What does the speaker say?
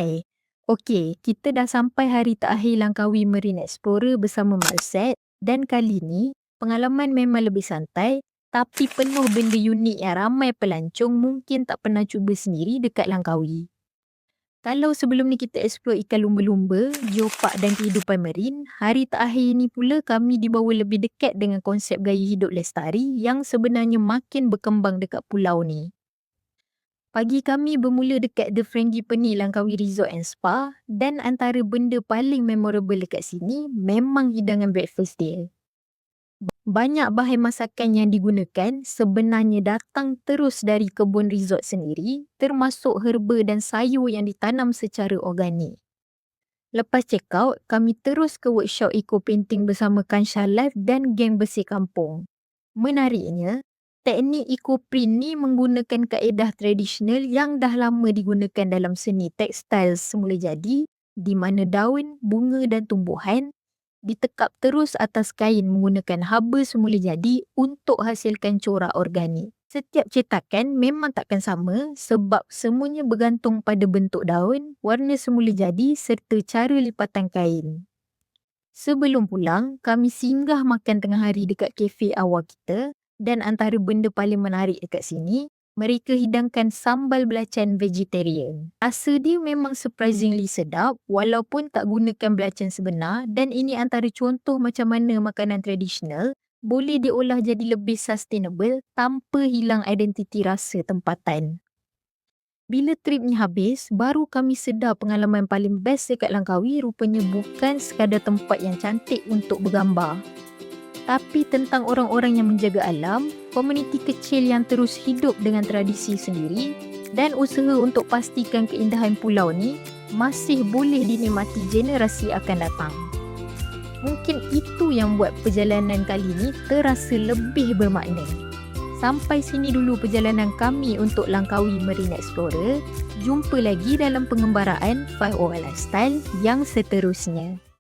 Hai. Okey, kita dah sampai hari terakhir Langkawi Marine Explorer bersama Malset dan kali ni pengalaman memang lebih santai tapi penuh benda unik yang ramai pelancong mungkin tak pernah cuba sendiri dekat Langkawi. Kalau sebelum ni kita explore ikan lumba-lumba, geopark dan kehidupan marin, hari terakhir ni pula kami dibawa lebih dekat dengan konsep gaya hidup lestari yang sebenarnya makin berkembang dekat pulau ni. Pagi kami bermula dekat The Frangipani Langkawi Resort and Spa dan antara benda paling memorable dekat sini memang hidangan breakfast dia. Banyak bahan masakan yang digunakan sebenarnya datang terus dari kebun resort sendiri, termasuk herba dan sayur yang ditanam secara organik. Lepas check out, kami terus ke workshop eco painting bersama Kansha Life dan geng bersih kampung. Menariknya, teknik eco print ni menggunakan kaedah tradisional yang dah lama digunakan dalam seni tekstil semula jadi, di mana daun, bunga dan tumbuhan ditekap terus atas kain menggunakan haba semula jadi untuk hasilkan corak organik. Setiap cetakan memang takkan sama sebab semuanya bergantung pada bentuk daun, warna semula jadi serta cara lipatan kain. Sebelum pulang, kami singgah makan tengah hari dekat kafe awal kita dan antara benda paling menarik dekat sini, mereka hidangkan sambal belacan vegetarian. Rasa dia memang surprisingly sedap walaupun tak gunakan belacan sebenar dan ini antara contoh macam mana makanan tradisional boleh diolah jadi lebih sustainable tanpa hilang identiti rasa tempatan. Bila trip ni habis, baru kami sedar pengalaman paling best dekat Langkawi rupanya bukan sekadar tempat yang cantik untuk bergambar. Tapi tentang orang-orang yang menjaga alam, komuniti kecil yang terus hidup dengan tradisi sendiri dan usaha untuk pastikan keindahan pulau ni masih boleh dinikmati generasi akan datang. Mungkin itu yang buat perjalanan kali ni terasa lebih bermakna. Sampai sini dulu perjalanan kami untuk Langkawi Marine Explorer. Jumpa lagi dalam pengembaraan 5OR Lifestyle yang seterusnya.